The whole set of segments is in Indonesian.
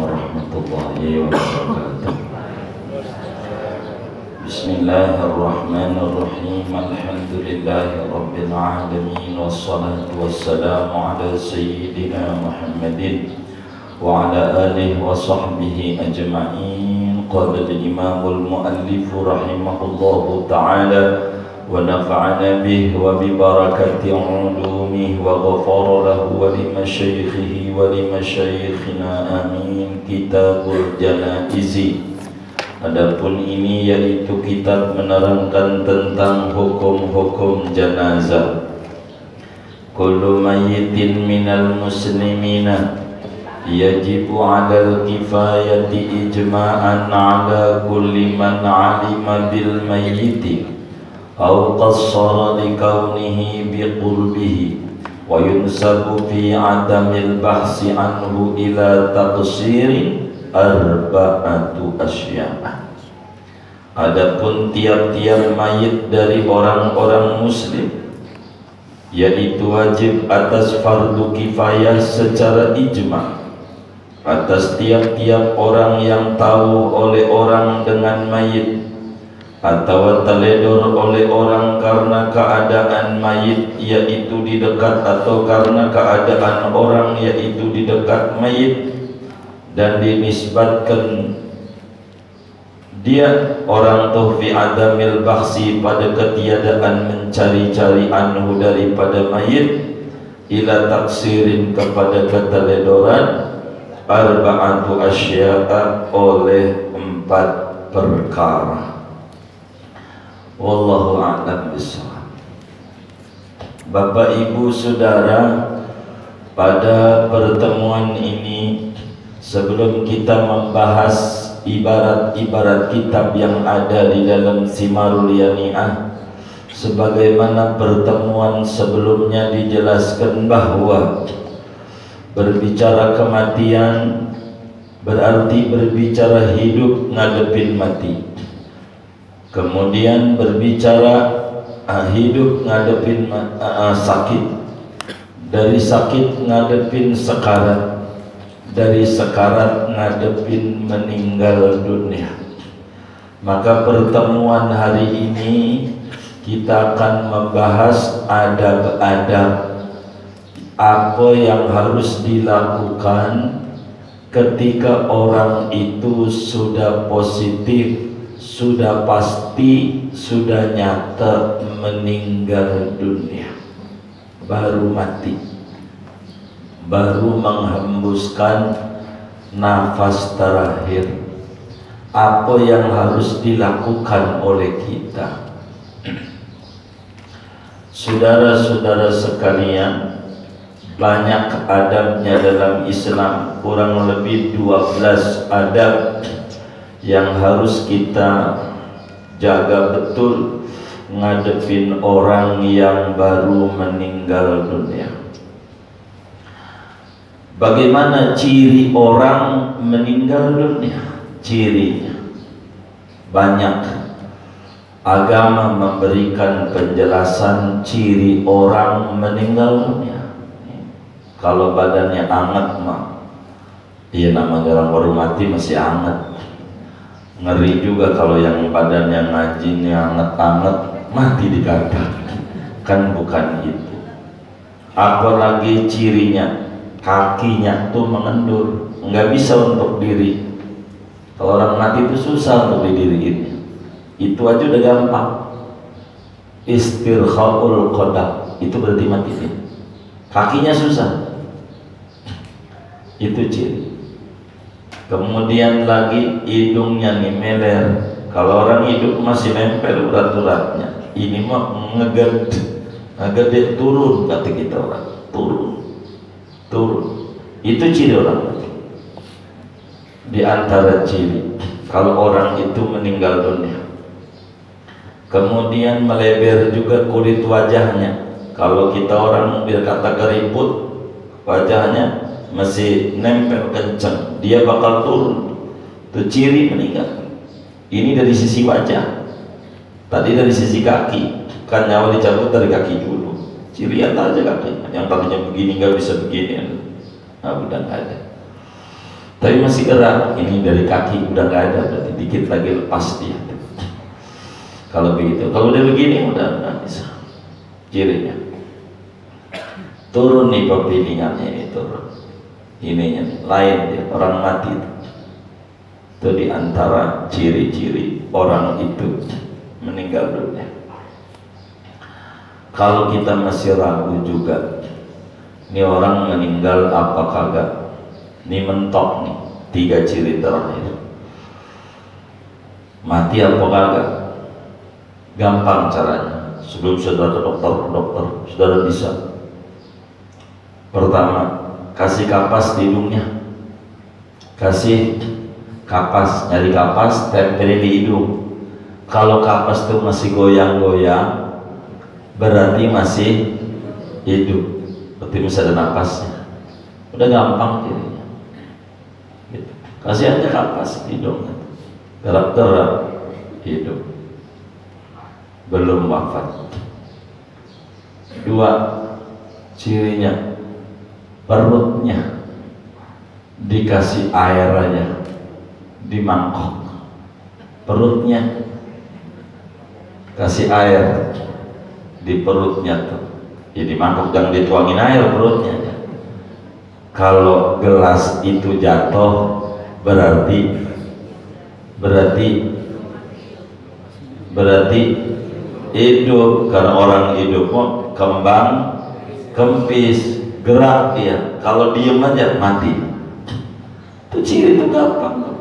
warahmatullahi wabarakatuh. Bismillahirrahmanirrahim. Alhamdulillahi rabbil alamin, wassalatu wassalamu ala sayyidina Muhammadin wa ala alihi wa sahbihi ajma'in. Qala al-imamul muallif rahimahullahu ta'ala wa nafa'ana bihi wa bi barakati ulumihi wa ghafara lahu wa li masyaikhihi wa li masyaikhina amin. Kitabul Janaizi. Adapun ini yaitu kitab menerangkan tentang hukum-hukum jenazah. Kullu mayyitin minal muslimina yajibu 'alal kifayati ijma'an 'ala kulli man 'alima bil mayyiti aw qassara li kaunihi bi qurbihi wa yunsabu fi 'adamil bahsi anhu ila taqsirin arba'atu asya'a. Adapun tiap-tiap mayit dari orang-orang muslim yaitu wajib atas fardu kifayah secara ijma' atas tiap-tiap orang yang tahu oleh orang dengan mayit atau teledor oleh orang karena keadaan mayit yaitu di dekat atau karena keadaan orang yaitu di dekat mayit dan dinisbatkan dia orang tuh fi adamil bahsi pada ketiadaan mencari-cari anhu daripada mayit ila taksirin kepada keteledoran arba'atu asya'a oleh 4 perkara. Wallahu a'lam bishawab. Bapak Ibu Saudara, pada pertemuan ini sebelum kita membahas ibarat-ibarat kitab yang ada di dalam Simarul Yani'ah, sebagaimana pertemuan sebelumnya dijelaskan bahwa berbicara kematian berarti berbicara hidup ngadepin mati. Kemudian berbicara hidup ngadepin sakit, dari sakit ngadepin sekarat, dari sekarat ngadepin meninggal dunia. Maka pertemuan hari ini kita akan membahas adab-adab apa yang harus dilakukan ketika orang itu sudah positif, sudah pasti, sudah nyata meninggal dunia, baru mati, baru menghembuskan nafas terakhir. Apa yang harus dilakukan oleh kita? Saudara-saudara sekalian, banyak adabnya dalam Islam, kurang lebih 12 adab yang harus kita jaga betul ngadepin orang yang baru meninggal dunia. Bagaimana ciri orang meninggal dunia? Cirinya banyak. Agama memberikan penjelasan ciri orang meninggal dunia. Kalau badannya hangat mah, iya, nama orang baru mati masih hangat. Ngeri juga kalau yang badannya ngajinya hangat-hangat mati di kandang. Kan bukan itu. Apalagi cirinya, kakinya tuh mengendur, nggak bisa untuk diri. Kalau orang mati itu susah untuk didiriin. Itu aja udah gampang. Istirkhaul qadam itu berarti mati. Kakinya susah. Itu ciri. Kemudian lagi hidungnya nih meler. Kalau orang hidup masih nempel urat-uratnya, ini mah ngegede turun, kata kita orang, turun. Itu ciri orang mati. Di antara ciri kalau orang itu meninggal dunia. Kemudian melebar juga kulit wajahnya. Kalau kita orang biar kata keriput, wajahnya masih nempel kencang, dia bakal turun. Itu ciri meninggal. Ini dari sisi wajah. Tadi dari sisi kaki, kan nyawa dicabut dari kaki dulu. Ciri aja kaki. Yang tadinya begini nggak bisa begini. Nah, udah nggak ada. tapi masih gerak. Ini dari kaki udah nggak ada, berarti dikit lagi lepas dia. Kalau begitu, kalau udah begini udah nggak bisa. Cirinya turun nih, pepilingannya ini turun, ininya nih, lain dia, orang mati itu diantara ciri-ciri orang itu meninggal dunia. Kalau kita masih ragu juga, ini orang meninggal apa kagak, ini mentok nih 3 ciri terakhir, mati apa kagak. Gampang caranya, sebelum saudara ke dokter, saudara bisa. Pertama, kasih kapas di hidungnya, kasih kapas, nyari kapas, tempelin di hidung. Kalau kapas itu masih goyang-goyang, berarti masih hidup, berarti masih ada napasnya. Udah gampang jadinya gitu. Kasih aja kapas di hidung, gerak-gerak, hidup, belum wafat. 2, cirinya perutnya dikasih air aja di mangkok, perutnya kasih air di perutnya tuh, ya di mangkok, jangan dituangin air perutnya. Kalau gelas itu jatuh berarti hidup, karena orang hidup kembang kempis, gerak dia. Kalau diem aja mati. Itu ciri itu gampang.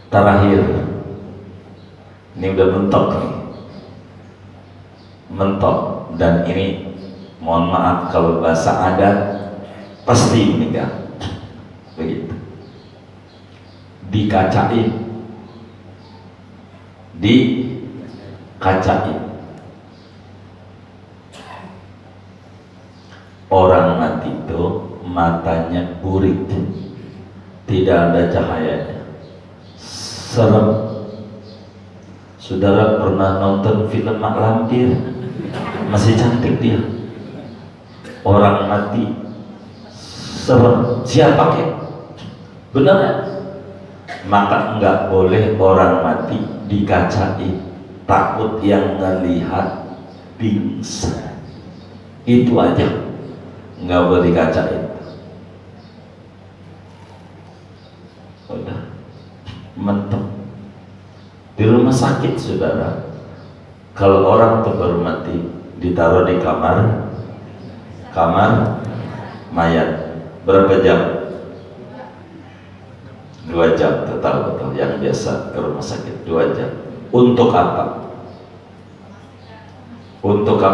Terakhir, ini udah mentok, dan ini mohon maaf kalau bahasa adat pasti meninggal. Begitu. Dikacain. Orang mati itu matanya burik, tidak ada cahayanya, serem. Saudara pernah nonton film Mak Lampir? Masih cantik dia. Orang mati serem, siapa kek? Benar ya? Maka enggak boleh orang mati dikacain, takut yang ngelihat pingsan. Itu aja, enggak boleh dikacain. Udah mentok. Di rumah sakit saudara, kalau orang tuh baru mati ditaruh di kamar mayat, berapa jam? 2 jam, betul yang biasa ke rumah sakit 2 jam. Untuk apa? Untuk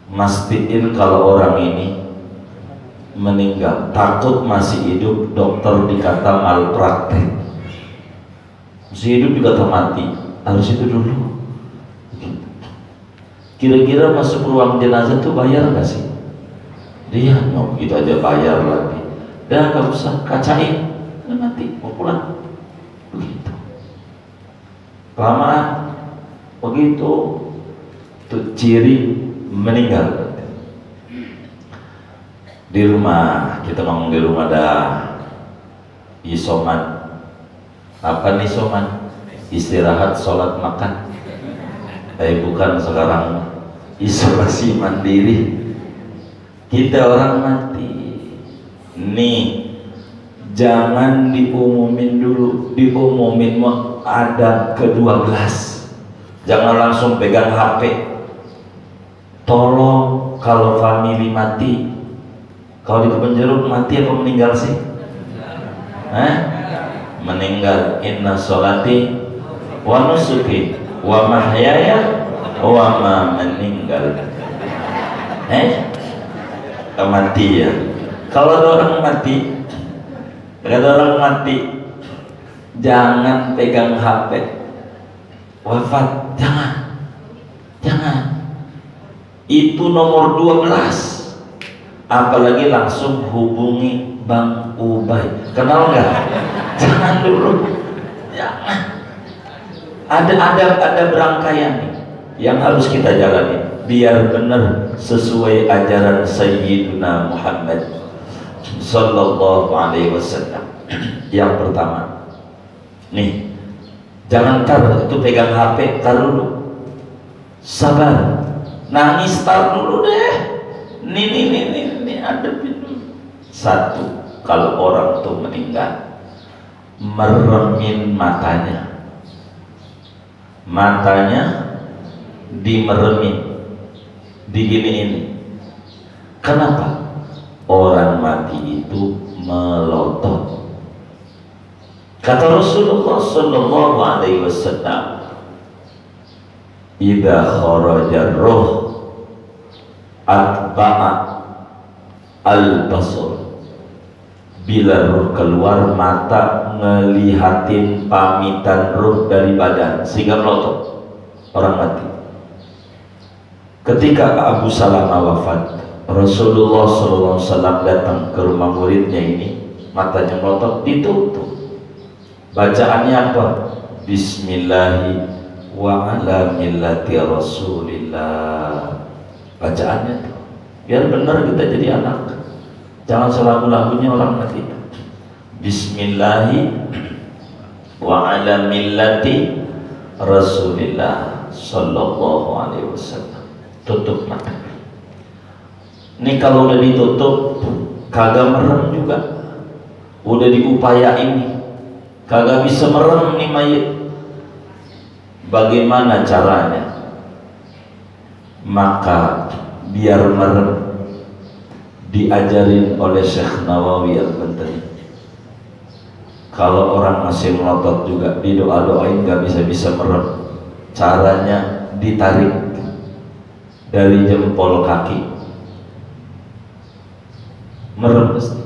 mastiin kalau orang ini meninggal. Takut masih hidup, dokter dikata malpraktek. Masih hidup dikata mati, harus itu dulu. Kira-kira masuk ruang jenazah tuh bayar nggak sih? Dia gitu aja bayar lagi. Dan nggak usah kacain, udah mati, mau pulang. Begitu. Kelamaan begitu, tuh ciri meninggal. Di rumah, kita ngomong di rumah dah. Isoman. Apa nih isoman? Istirahat, sholat, makan. Bukan sekarang isolasi mandiri. Kita orang mati nih, jangan diumumin dulu. Diumumin mau ada ke-12, jangan langsung pegang HP. Tolong, kalau family mati, kalau di kebun jeruk mati apa meninggal sih? Meninggal. Inna sholati wa nusuki wa mahyaya wa ma meninggal. Kematian. Kalau ada orang mati, jangan pegang HP. Wafat, jangan. Itu nomor 12. Apalagi langsung hubungi Bang Ubay. Kenal nggak? Jangan dulu. Jangan. Ada berangkaian nih yang harus kita jalani. biar benar sesuai ajaran Sayyiduna Muhammad sallallahu alaihi wasallam. Yang pertama, nih, jangan itu pegang HP, tar dulu, sabar, nangis tar dulu deh, nih adepin dulu. Satu, kalau orang tuh meninggal, meremin matanya dimeremin, diginiin. Kenapa? Orang mati itu melotot. Kata Rasulullah sallallahu alaihi wasallam, "Idza kharaja ruh atba'a al-basar." Bila ruh keluar, mata ngelihatin pamitan ruh dari badan sehingga melotot. Orang mati. Ketika Abu Salamah wafat, Rasulullah SAW datang ke rumah muridnya ini, matanya melotot, ditutup. Bacaannya apa? Bismillahi wa ala millati Rasulillah. Bacaannya tuh, biar benar kita jadi anak. Jangan selagu-lagunya orang mati. Bismillahi wa ala millati Rasulillah sallallahu alaihi wasallam. Tutup mata. Ini kalau udah ditutup, kagak merem juga. Udah diupayain, kagak bisa merem nih mayit. Bagaimana caranya? Maka biar merem, diajarin oleh Syekh Nawawi Al-Bantani. Kalau orang masih melotot juga, didoa-doain gak bisa merem. Caranya ditarik dari jempol kaki, merem pasti.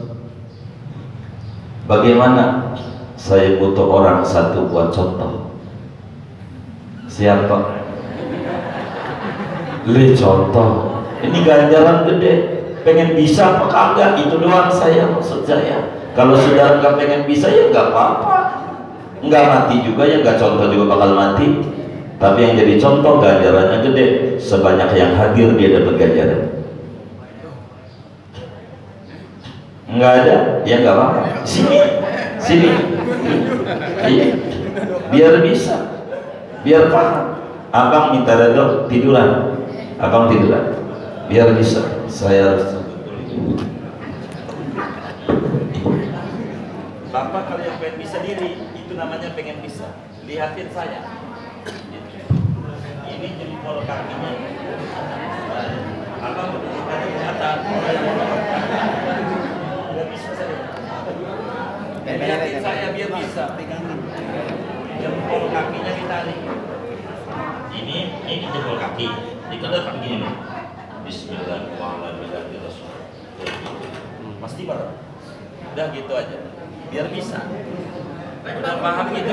Bagaimana? Saya butuh orang satu buat contoh. Siapa? Contoh. Ini ganjaran gede. Pengen bisa apa kagak? Itu doang saya, maksud saya. Kalau sudah nggak pengen bisa ya nggak apa-apa. Nggak mati juga ya, nggak contoh juga bakal mati. Tapi yang jadi contoh ganjarannya gede. Sebanyak yang hadir dia dapat ganjaran. Nggak ada, ya nggak apa-apa. Sini. Iya. Biar bisa, biar paham. Abang minta redor tiduran, abang tiduran. Biar bisa. Saya harus. Bapak kalau yang pengen bisa diri, itu namanya pengen bisa. Lihatin saya. Ini jadi pol kakinya. Abang kaki ke atas. Nggak bisa saya. Lihatin saya biar bisa. Yang pol kakinya ditarik. Ini jempol kaki. Dikedepan gini. Bismillahirrahmanirrahim. Pasti bareng. Udah gitu aja. Biar bisa. Udah paham gitu.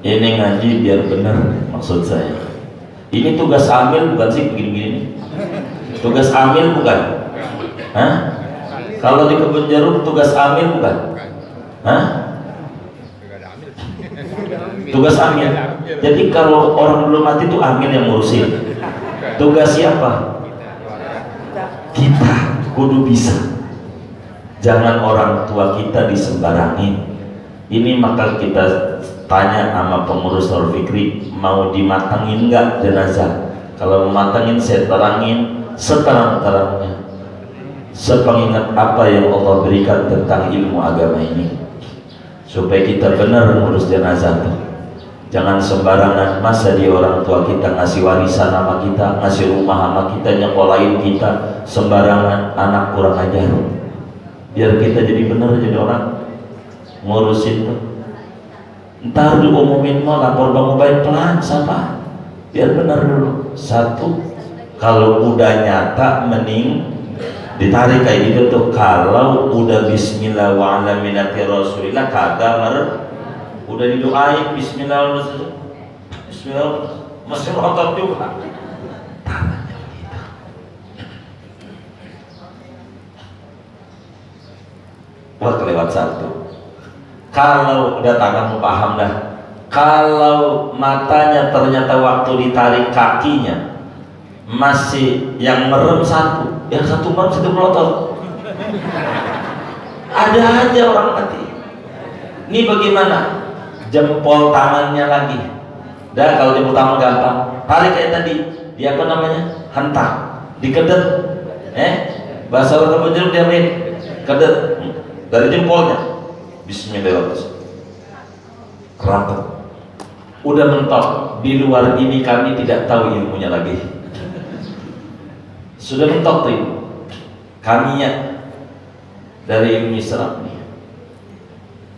Ini ngaji biar benar, maksud saya. Ini tugas amil bukan sih begini-begini. Tugas amil bukan? Hah? Kalau di kebun jeruk tugas amil bukan? Hah? Tugas amil. Jadi kalau orang belum mati itu amil yang ngurusin. Tugas siapa? Kita kudu bisa. Jangan orang tua kita disembarangin. Ini maka kita tanya sama pengurus Nur Fikri, mau dimatangin nggak jenazah? Kalau mematangin saya terangin seterang-terangnya, sepengingat apa yang Allah berikan tentang ilmu agama ini, supaya kita benar ngurus jenazah tuh. Jangan sembarangan. Masa dia orang tua kita ngasih warisan sama kita, ngasih rumah sama kita, nyekolahin kita, sembarangan, anak kurang ajar. Biar kita jadi benar, jadi orang ngurusin tuh. Ntar diumumin mau lapor Bang Ubaid pelan siapa? Biar benar dulu. Satu, kalau udah nyata mending ditarik kayak gitu tuh. Kalau udah Bismillah wa ala millati Rasulillah kagak mer, udah didoain Bismillah, Bismillah masih melotot juga. Tangannya begitu. Wah, kelewat satu. Kalau udah tanganmu paham dah. Kalau matanya ternyata waktu ditarik kakinya masih yang merem satu, yang satu merem, satu melotot. Ada aja orang mati. Ini bagaimana? Jempol tangannya lagi. Dah, kalau jempol tangan gampang, tarik kayak tadi. Dia apa namanya? Hentak, dikedet. Bahasa orang berjeruk diapain? Kedet dari jempolnya. Bismillahirrahmanirrahim. Rapat. Udah mentok. Di luar ini kami tidak tahu ilmunya lagi. Sudah mentok tuh. Kaminya dari ilmu Islam nih.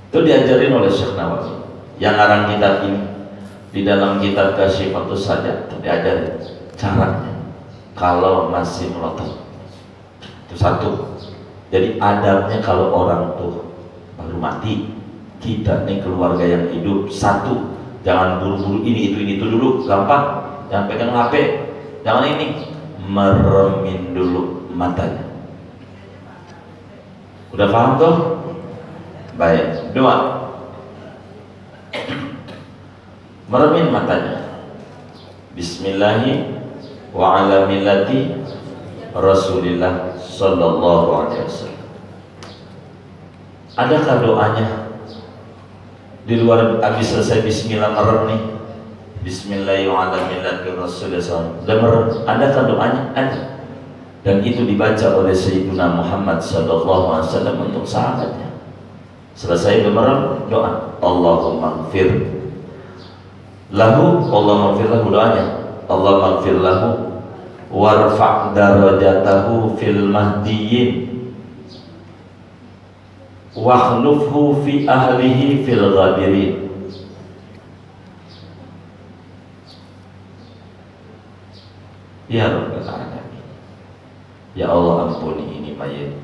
Itu diajarin oleh Syekh Nawawi. Yang ngarang kitab ini di dalam kitab Kasyifatus Sajad diajarin caranya kalau masih melotot. Itu satu. Jadi adabnya kalau orang tuh baru mati, kita nih keluarga yang hidup, satu, jangan buru-buru ini itu dulu, gampang. Jangan pegang HP, jangan ini, meremin dulu matanya. Udah paham tuh? Baik, doa. Meremin matanya. Bismillahi wa ala millati Rasulillah sallallahu alaihi wasallam. Adakah doanya? Di luar habis selesai bismillah merem nih. Bismillahi wa ala millati Rasulillah sallallahu alaihi wasallam. Adakah doanya? Ada. Dan itu dibaca oleh Sayyidina Muhammad sallallahu alaihi wasallam untuk sahabatnya. Selesai bermerem, doa Allahumma gfir lahu, Allahumma gfir lahu, doanya Allahumma gfir lahu warfa' darajatahu fil mahdiyyin wakhlufhu fi ahlihi fil ghabirin. Ya Rabbal Alamin, ya Allah ampuni ini mayit.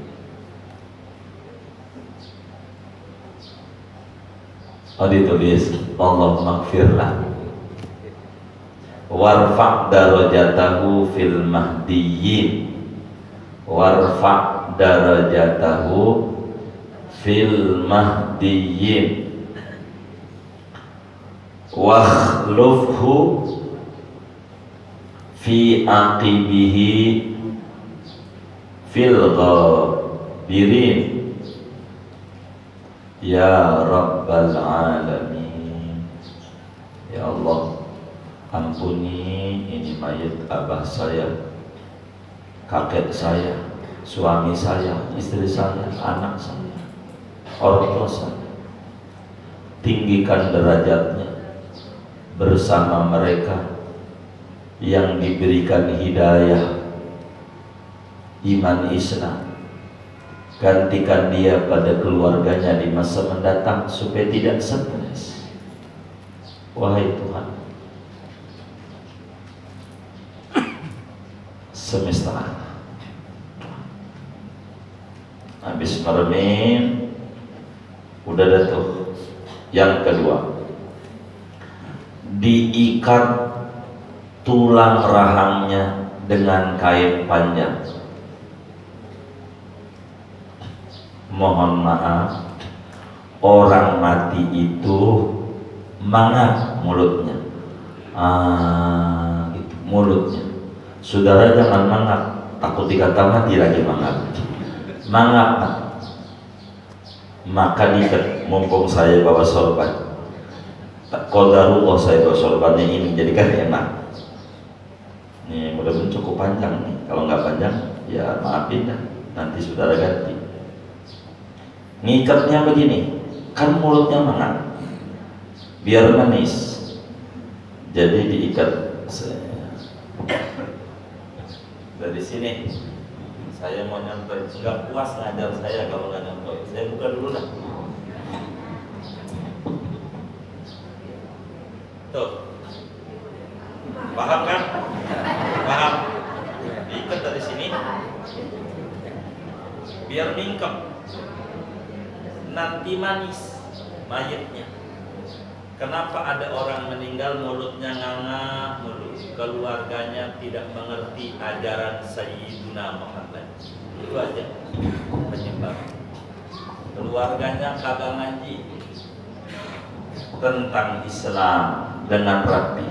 Ditulis Allahumma gfirlah warfa' darajatahu fil mahdiyyin warfa' darajatahu fil mahdiyyin wakhlufhu fi aqibihi fil ghabirin. Ya Rabbal Alamin, ya Allah ampuni ini mayit abah saya, kakek saya, suami saya, istri saya, anak saya, orang tua saya. Tinggikan derajatnya bersama mereka yang diberikan hidayah iman Islam. Gantikan dia pada keluarganya di masa mendatang supaya tidak stres. Wahai Tuhan semesta, habis meremin udah ada tuh. Yang kedua, diikat tulang rahangnya dengan kain panjang. Mohon maaf, orang mati itu mangap mulutnya, gitu, mulutnya. Saudara jangan mangap, takut dikata mati lagi mangap. Mangap, maka diikat. Mumpung saya bawa sorban, qadarullah saya bawa sorbannya ini, jadi kan enak. Nih mudah-mudahan cukup panjang nih. Kalau nggak panjang, ya maafin dah, nanti saudara ganti. Ngikatnya begini, kan mulutnya mangap, biar manis, jadi diikat. Dari sini saya mau nyampe, nggak puas ngajar saya kalau nggak nyampe. Saya buka dulu lah. Tuh, paham kan? Paham? Diikat dari sini, biar mingkep. Nanti manis mayatnya. Kenapa ada orang meninggal mulutnya nganga mulut, keluarganya tidak mengerti ajaran Sayyidina Muhammad? Itu aja penyebab. Keluarganya kagak ngaji tentang Islam dengan rapi,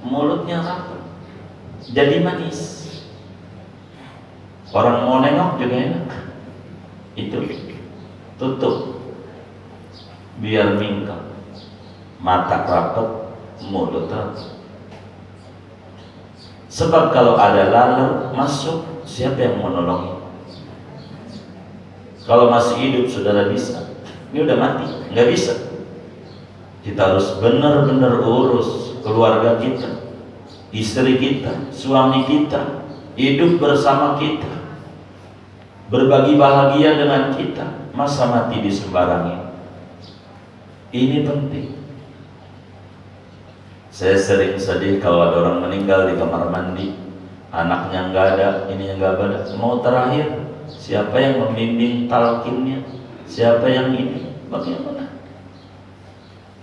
mulutnya rapi, jadi manis. Orang mau nengok juga enak. Itu tutup biar mingkem, mata rapet, mulut rapet. Sebab kalau ada laler masuk, siapa yang mau nolongin? Kalau masih hidup saudara bisa, ini udah mati, nggak bisa. Kita harus benar-benar urus keluarga kita, istri kita, suami kita, hidup bersama kita, berbagi bahagia dengan kita. Masa mati disembarangi? Ini penting. Saya sering sedih kalau ada orang meninggal di kamar mandi, anaknya nggak ada, ininya nggak ada. Mau terakhir, siapa yang membimbing talqinnya? Siapa yang ini? Bagaimana?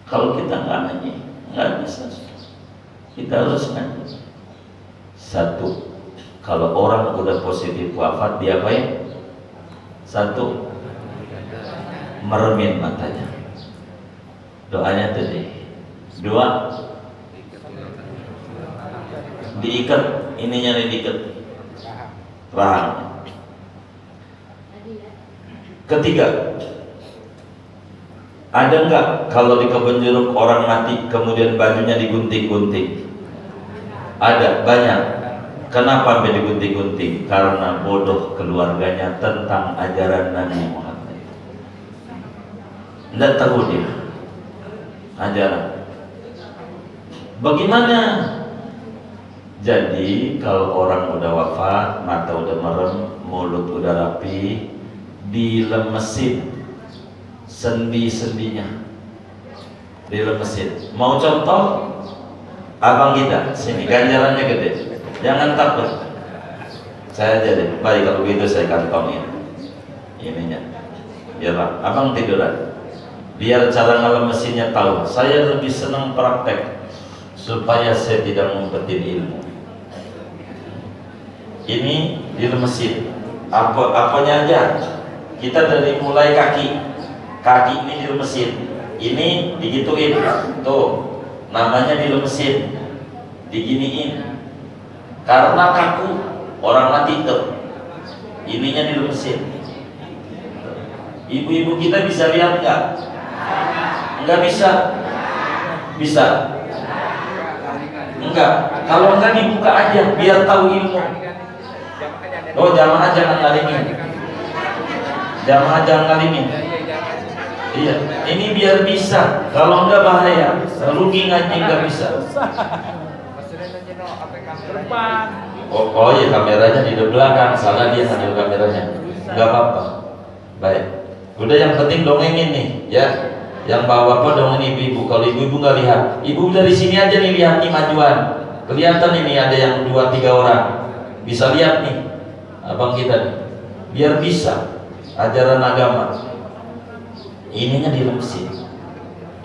Kalau kita nggak ngaji, nggak bisa. Kita harus ngaji. Satu, kalau orang udah positif wafat, diapain? Satu, meremin matanya. Doanya tadi. Dua, diikat, ininya diikat, rahangnya. Ketiga, ada enggak kalau di kebun jeruk orang mati kemudian bajunya digunting-gunting? Ada, banyak. Kenapa sampai digunting-gunting? Karena bodoh keluarganya tentang ajaran Nabi Muhammad. Tidak tahu dia ajaran. Bagaimana? Jadi kalau orang udah wafat, mata udah merem, mulut udah rapi, dilemesin sendi-sendinya, dilemesin. Mau contoh? Abang kita, sini ganjarannya gede, jangan takut. Saya jadi, baik kalau begitu saya kantongin ininya. Ya Pak, abang tiduran. Biar cara ngelemesinnya tahu. Saya lebih senang praktek supaya saya tidak ngumpetin ilmu. Ini dilemesin. Apanya aja? Kita dari mulai kaki ini dilemesin. Ini digituin. Tuh, namanya dilemesin. Diginiin. Karena kaku, orang mati tuh. Ininya dilemesin. Ibu-ibu kita bisa lihat nggak? Enggak bisa. Bisa. Enggak. Kalau enggak dibuka aja biar tahu ilmu. Oh, jamaah jangan ngalingin. Jamaah jangan ngalingin. Iya, ini biar bisa. Kalau enggak bahaya. Rugi ngaji enggak bisa. Oh ya, kameranya di belakang. Salah dia ngambil kameranya. Enggak apa-apa. Baik. Udah, yang penting dongengin nih, ya. Yang bawa apa dongengin ibu-ibu. Kalau ibu-ibu nggak lihat, ibu dari sini aja nih lihat nih majuan. Kelihatan ini ada yang 2-3 orang. Bisa lihat nih, abang kita nih. Biar bisa ajaran agama. Ininya dilemesin,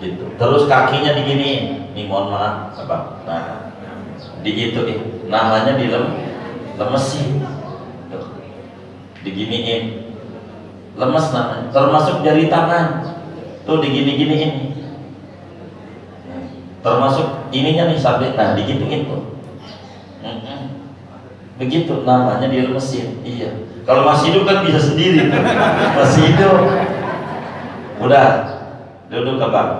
gitu. Terus kakinya diginiin. Nih mohon maaf, abang. Nah, digituin. Namanya dilemesin. Diginiin. Lemes namanya, termasuk jari tangan tuh digini-giniin, termasuk ininya nih sampai, nah digituin tuh. Begitu namanya dilemesin. Iya, kalau masih hidup kan bisa sendiri tuh. Masih hidup udah duduk ke bang.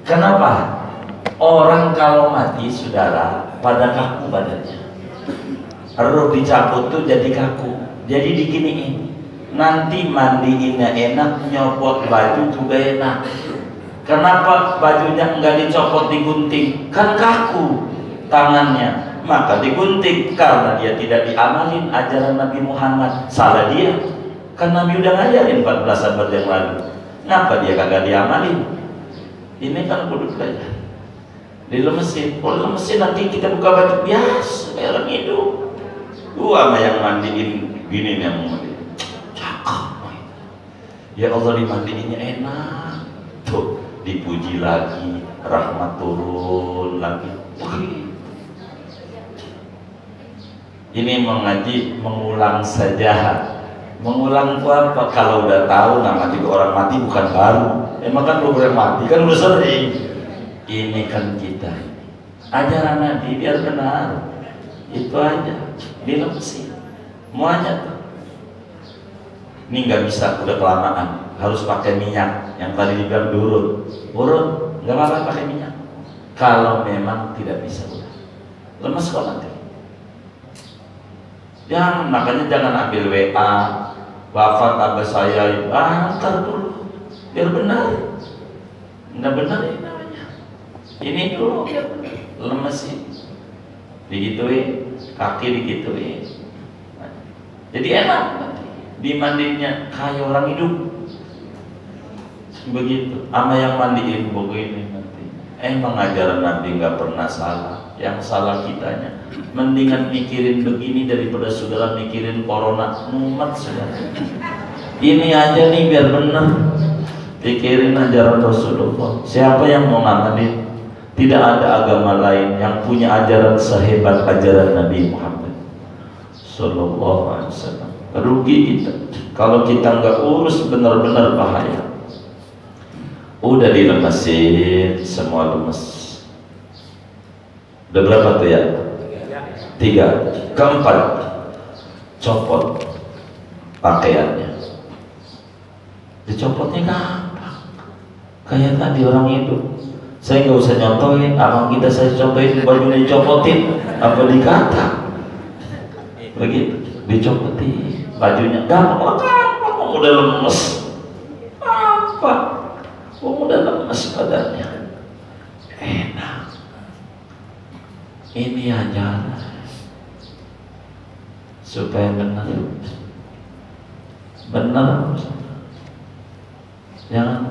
Kenapa orang kalau mati saudara pada kaku badannya? Roh dicabut tuh jadi kaku, jadi diginiin. Nanti mandiinnya enak, nyopot baju juga enak. Kenapa bajunya enggak dicopot, digunting? Kan kaku tangannya, maka digunting. Karena dia tidak diamalin ajaran Nabi Muhammad. Salah dia, kan Nabi udah ngajarin 14 abad yang lalu. Kenapa dia kagak diamalin? Ini kan kudu belajar. Dilemesin, kalau lemesin nanti kita buka baju biasa kayak orang hidup. Sama yang mandiin gini nih, yang mandiin cakep. Ya Allah, dimandiinnya enak tuh, dipuji lagi, rahmat turun lagi. Ini mengaji mengulang saja. Mengulang itu apa? Kalau udah tahu nama juga orang mati bukan baru. Emang kan belum pernah mati kan udah sering. Ini kan kita ajaran Nabi biar benar. Itu aja. Dilemesin. Muanya tuh. Ini nggak bisa, udah kelamaan. Harus pakai minyak. Yang tadi dibilang urut, nggak apa-apa pakai minyak. Kalau memang tidak bisa, udah lemes kok nanti. Makanya jangan ambil WA, wafat abah saya, ntar dulu, biar benar. Nggak benar ini namanya. Ini dulu biar benar. Lemesin, digituin, kaki digituin. Jadi enak nanti. Dimandinya kayak orang hidup. Begitu. Ama yang mandiin begini nanti. Emang ajaran Nabi nggak pernah salah. Yang salah kitanya. Mendingan mikirin begini daripada saudara mikirin corona. Mumet saudara. Ini aja nih biar benar. Pikirin ajaran Rasulullah. Siapa yang mau ngamalin? Tidak ada agama lain yang punya ajaran sehebat ajaran Nabi Muhammad Sallallahu Alaihi Wasallam. Rugi kita kalau kita nggak urus, benar-benar bahaya. Udah dilemesin, semua lemes. Udah berapa tuh ya? 3. Keempat, copot pakaiannya. Dicopotnya gampang, kayak tadi orang hidup. Saya nggak usah nyontohin, abang kita saya contohin bajunya dicopotin, apa dikata? Begitu, dicopotin bajunya, gampang, udah lemes. Apa? Udah lemes badannya, enak. Ini aja supaya benar. Jangan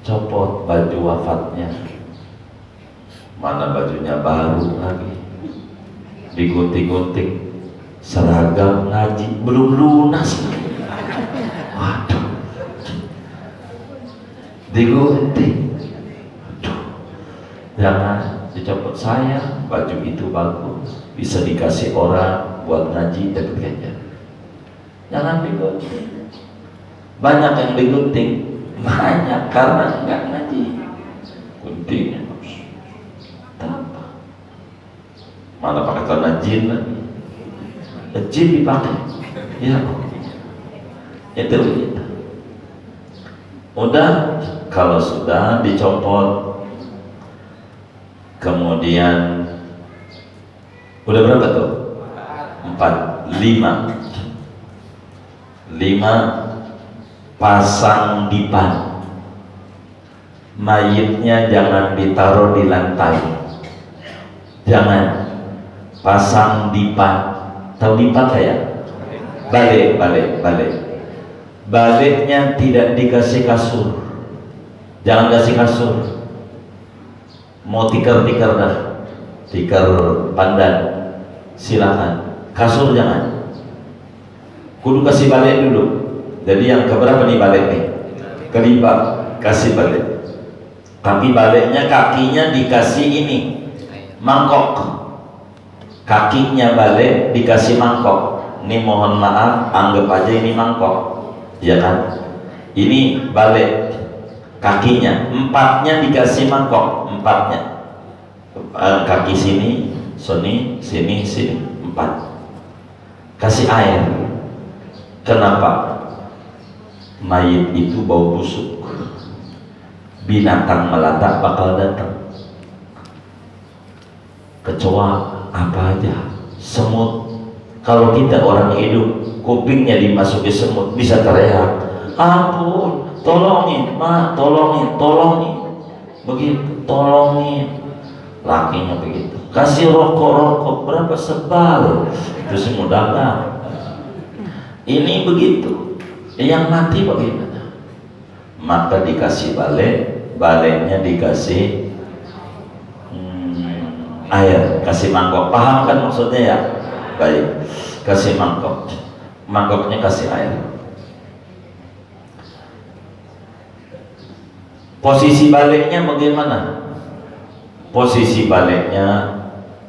copot baju wafatnya. Mana bajunya baru lagi, digunting-gunting. Seragam ngaji belum lunas. Waduh, digunting. Aduh, jangan dicopot. Saya baju itu bagus, bisa dikasih orang buat ngaji dapat ganjar. Jangan digunting. Banyak yang digunting, banyak karena nggak ngaji. Guntingnya apa? Mana pakai tanah jin lagi? Jin dipakai, ya. Itu begitu. Udah, kalau sudah dicopot, kemudian udah berapa tuh? 4, 5 pasang dipan. Mayitnya jangan ditaruh di lantai, jangan, pasang dipan. Tahu dipan ya? Balik. Baliknya tidak dikasih kasur, jangan kasih kasur. Mau tikar dah, tikar pandan, silakan. Kasur jangan. Kudu kasih balik dulu. Jadi yang keberapa nih balik nih? Kelima, kasih balik. Tapi baliknya kakinya dikasih ini, mangkok. Kakinya balik dikasih mangkok. Ini mohon maaf, anggap aja ini mangkok, ya kan? Ini balik kakinya, 4-nya dikasih mangkok, 4-nya. Kaki sini, sini, 4. Kasih air. Kenapa? Mayit itu bau busuk. Binatang melata bakal datang. Kecoa apa aja, semut. Kalau kita orang hidup, kupingnya dimasuki semut, bisa teriak, ampun, tolongin, mak, tolongin. Begitu, tolongin. Lakinya begitu. Kasih rokok, berapa sebal? Itu semua dagang. Ini begitu. Yang mati bagaimana? Maka dikasih baliknya dikasih air, kasih mangkok. Paham kan maksudnya ya? Baik, kasih mangkok. Mangkoknya kasih air. Posisi baliknya bagaimana? Posisi baliknya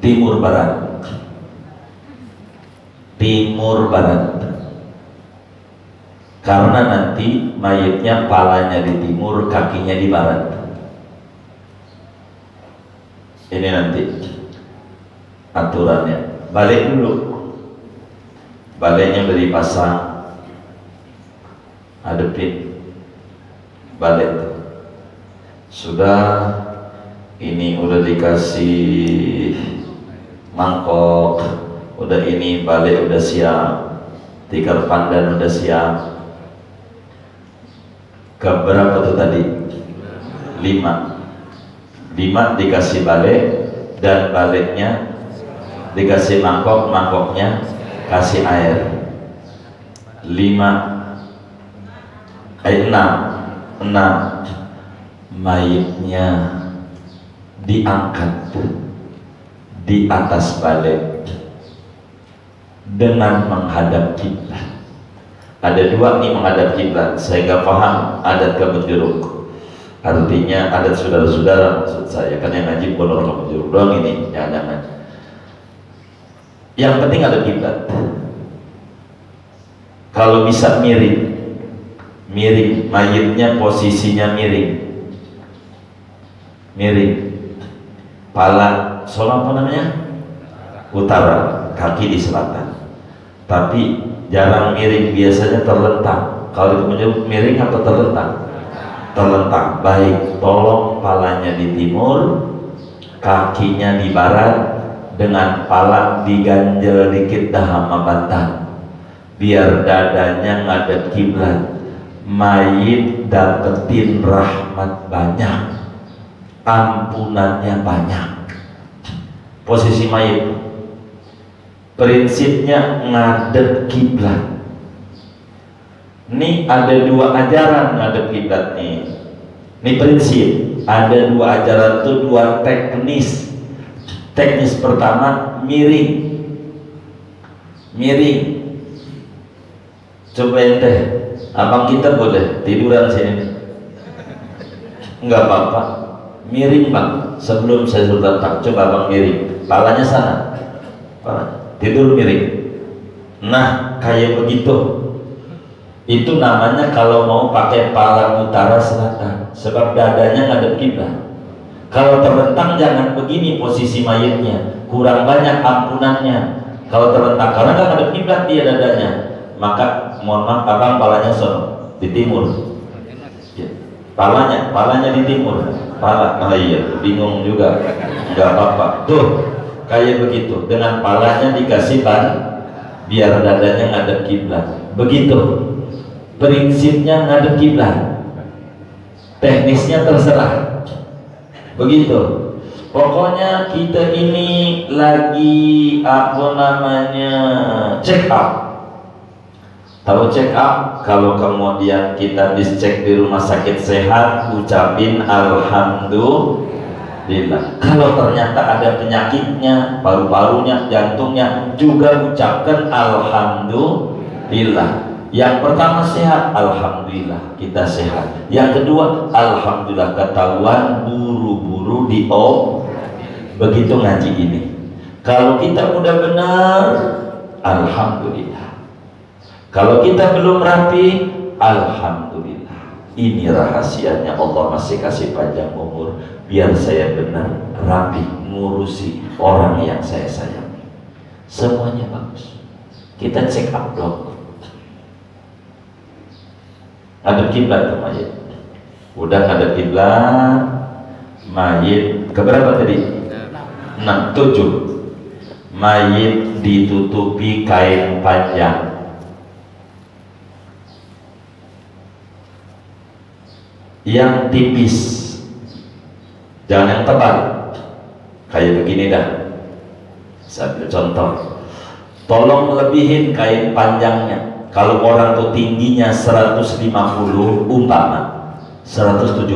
timur barat. Timur barat. Karena nanti mayitnya palanya di timur, kakinya di barat. Ini nanti aturannya. Balik dulu. Baliknya udah dipasang. Hadepin balik. Sudah, ini udah dikasih mangkok, udah ini balik udah siap, tikar pandan udah siap. Keberapa tuh tadi? 5 dikasih balik, dan baliknya dikasih mangkok, mangkoknya kasih air. 6 mayitnya diangkat di atas balik dengan menghadap kiblat. Ada 2 nih menghadap kiblat. Saya nggak paham adat Kampung Jeruk. Artinya adat saudara-saudara maksud saya, kan yang ngaji Pondok Kampung Jeruk doang ini, jangan. Yang penting ada kiblat. Kalau bisa miring, mayitnya posisinya miring. Pala sono apa namanya? Utara, kaki di selatan. Tapi jarang miring, biasanya terlentang. Kalau itu miring atau terlentang? Terlentang. Baik, tolong palanya di timur, kakinya di barat, dengan pala diganjel dikit dah sama bantal, biar dadanya ngadep kiblat. Mayit dapetin rahmat banyak, ampunannya banyak. Posisi mayit prinsipnya ngadep kiblat. Ini ada 2 ajaran ngadep kiblat nih. Ini prinsip. Ada 2 ajaran tuh, 2 teknis. Teknis pertama miring. Coba ente, abang kita boleh tiduran sini? Enggak apa-apa. Miring bang, sebelum saya suruh datang, coba abang miring. Palanya sana, tidur miring. Nah, kayak begitu. Itu namanya kalau mau pakai pala utara selatan, sebab dadanya ngadep kiblat. Kalau terlentang jangan begini posisi mayitnya, kurang banyak ampunannya. Kalau terlentang karena kan ngadep kiblat dia dadanya, maka mohon maaf abang palanya sono di timur. Ya. Palanya di timur. Oh iya, bingung juga. Enggak apa-apa. Tuh, kayak begitu. Dengan palanya dikasih ban, biar dadanya ngadep kiblat. Begitu. Prinsipnya ngadep kiblat. Teknisnya terserah. Begitu. Pokoknya kita ini lagi check up. Tahu check up? Kalau kemudian kita dicek di rumah sakit sehat, ucapin alhamdulillah. Kalau ternyata ada penyakitnya, paru-parunya, jantungnya, juga ucapkan alhamdulillah. Yang pertama sehat, alhamdulillah kita sehat. Yang kedua, alhamdulillah ketahuan buru-buru begitu ngaji ini. Kalau kita udah benar, alhamdulillah. Kalau kita belum rapi, alhamdulillah. Ini rahasianya, Allah masih kasih panjang umur biar saya benar rapi ngurusi orang yang saya sayangi. Semuanya bagus. Kita check up dong. Ada kiblat tuh mayit. Udah ada kiblat, mayit keberapa tadi? 6, 7. Mayit ditutupi kain panjang. Yang tipis, jangan yang tebal. Kayak begini dah. Saya contoh. Tolong lebihin kain panjangnya. Kalau orang tuh tingginya 150 umpama 170,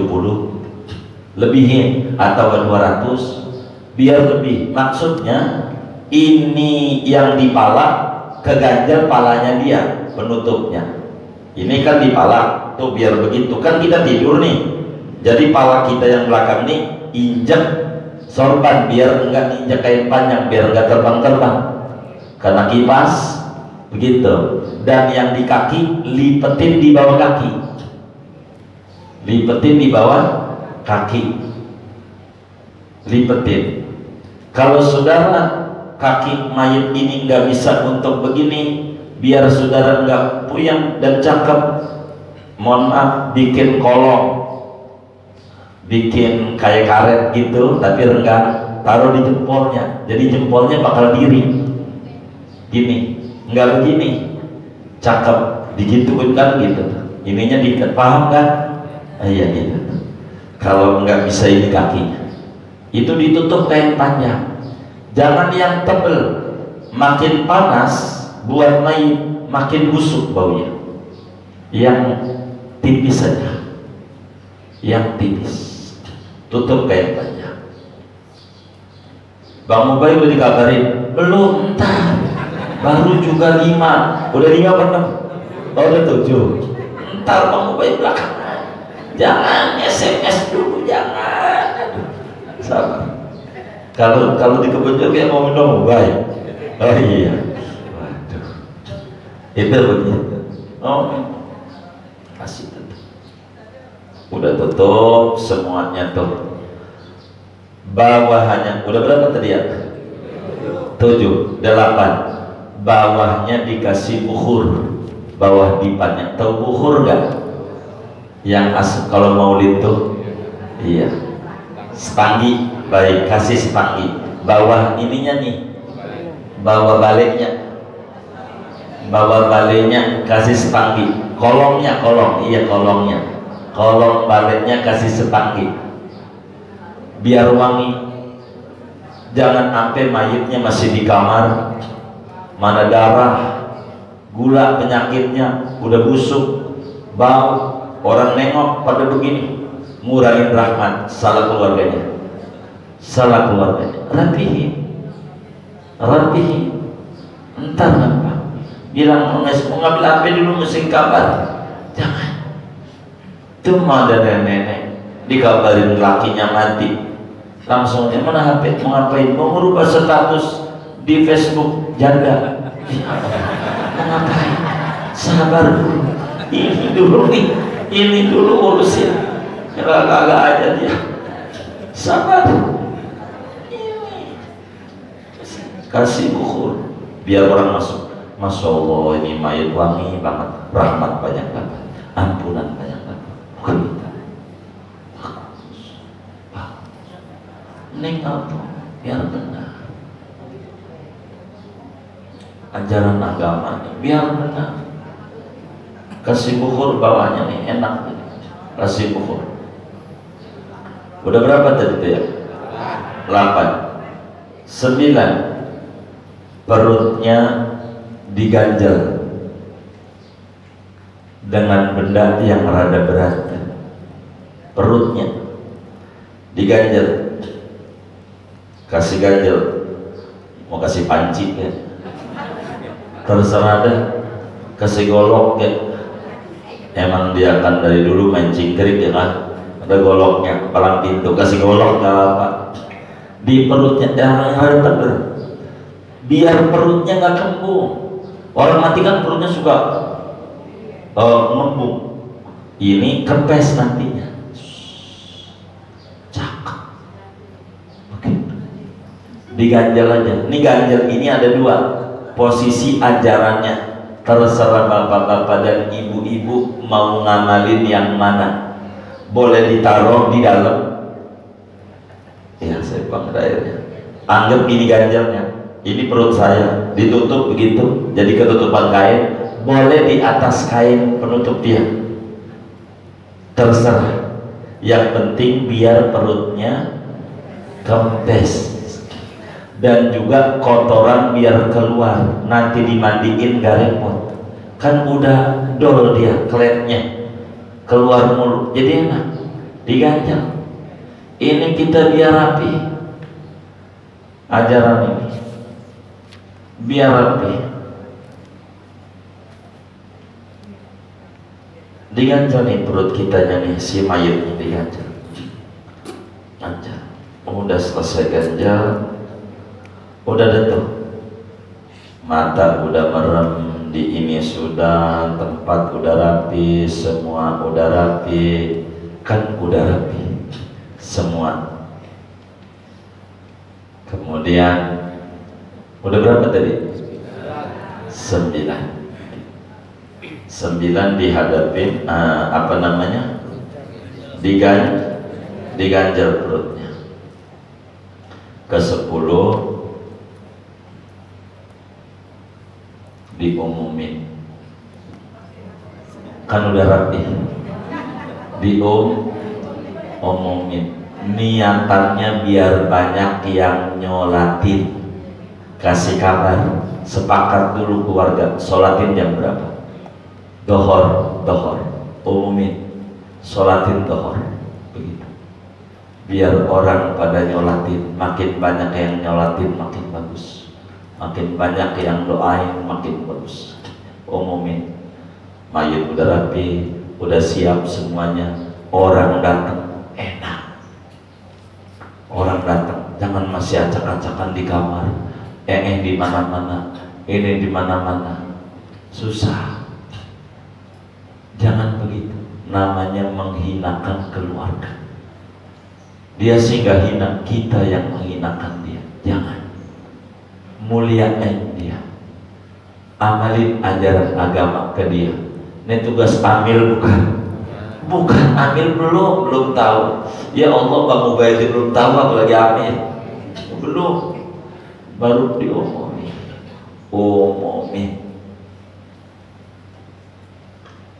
lebihin atau 200 biar lebih. Maksudnya ini yang di pala keganjal palanya dia penutupnya. Ini kan di pala tuh biar begitu kan kita tidur nih. Jadi pala kita yang belakang nih injek sorban biar enggak injek kain panjang, biar enggak terbang-terbang karena kipas begitu. Dan yang di kaki lipetin di bawah kaki, lipetin di bawah kaki, lipetin. Kalau saudara kaki mayat ini nggak bisa untuk begini, biar saudara nggak puyeng dan cakep, mohon maaf, bikin kolong, bikin kayak karet gitu tapi renggang, taruh di jempolnya, jadi jempolnya bakal diri gini, nggak begini, cakep, digituin kan gitu, ininya diikat, paham kan? Iya gitu. Kalau nggak bisa ini kakinya, itu ditutup kain panjang, jangan yang tebel, makin panas buat mayit makin busuk baunya. Yang tipis saja, yang tipis, tutup kain panjang. Bang Ubay udah dikabarin belum? Entar, baru juga 5, udah 5 per 6, oh udah 7. Entar Bang Ubay belakangan, jangan SMS dulu, jangan. Aduh, sabar. Kalau di kebun jeruk yang mau minum Ubay, oh iya, waduh, itu begitu. Oh, kasih tutup, udah tutup semuanya tuh. Bawahnya udah berapa tadi ya? 7, 8. Bawahnya dikasih bukhur, bawah dipannya. Tahu bukhur nggak? Yang asap kalau maulid tuh, iya. Sepanggi, baik, kasih sepanggi. Bawah ininya nih, bawah baliknya, bawah baliknya kasih sepanggi. Kolongnya, iya kolongnya, kolong baliknya kasih sepanggi, biar wangi. Jangan sampai mayitnya masih di kamar, mana darah, gula penyakitnya udah busuk, bau, orang nengok pada begini, ngurangin rahmat. Salah keluarganya, salah keluarganya. Rapihin, entar apa bilang mau ngambil HP dulu, mesti kabar, jangan. Cuma ada nenek dikabarin lakinya mati, langsung dia mana HP, mau ngapain? Mau merubah status di Facebook janda. Mau ngapain? Sabar dulu, ini dulu nih, ini dulu urusin. Kagak aja dia, sabar. Ini kasih bukhur biar orang masuk. Masya Allah, ini mayat wangi banget, rahmat banyak banget, ampunan banyak banget. Bukan kita. Neng apa? Biar benar. Ajaran agama nih, biar benar. Kasih bukhur bawahnya nih, enak nih. Kasih bukhur. Udah berapa tadi tuh ya? 8. 9. Perutnya diganjel dengan benda yang rada berat. Perutnya diganjel, kasih ganjel, mau kasih panci ya, terserah deh. Kasih golok ya, emang dia kan dari dulu main cingkrik ya kan, ada goloknya, palang pintu, kasih golok gak apa. Di perutnya yang rada tebel, biar perutnya nggak kembung. Orang mati kan perutnya suka ngembung. Ini kempes nantinya. Cakep. Begitu. Diganjel aja. Ini ganjel ini ada 2 posisi ajarannya. Terserah bapak-bapak dan ibu-ibu mau ngamalin yang mana. Boleh ditaruh di dalam. Ya saya buang airnya. Anggap ini ganjelnya. Ini perut saya ditutup begitu, jadi ketutupan kain. Boleh di atas kain penutup dia, terserah. Yang penting biar perutnya kempes, dan juga kotoran biar keluar. Nanti dimandiin gak repot, kan udah dol dia, kletnya keluar mulu, jadi enak diganjel. Ini kita biar rapi, ajaran ini biar rapi. Diganjel nih perut kitanya nih, si mayatnya diganjel. udah selesai ganjal, udah detuk, mata udah merem, di ini sudah, tempat udah rapi, semua udah rapi, kan udah rapi semua. Kemudian udah berapa tadi? 9 dihadapin apa namanya, diganjal perutnya. Ke-10 diumumin, kan udah rapi, diumumin. Niatannya biar banyak yang nyolatin, kasih kabar, sepakat dulu keluarga, sholatin jam berapa, dohor, umumin, sholatin dohor, begitu. Biar orang pada nyolatin, makin banyak yang nyolatin makin bagus, makin banyak yang doain makin bagus. Umumin, mayit udah rapi, udah siap semuanya, orang datang enak. Orang datang, jangan masih acak-acakan di kamar, di mana-mana, ini di mana-mana, susah. Jangan begitu, namanya menghinakan keluarga. Dia sih gak hina, kita yang menghinakan dia. Jangan, muliakan dia, amalin ajaran agama ke dia. Ini tugas amil bukan amil, belum tahu. Ya Allah, Bang Mubaidin belum tahu, apalagi amil belum, baru diumumin.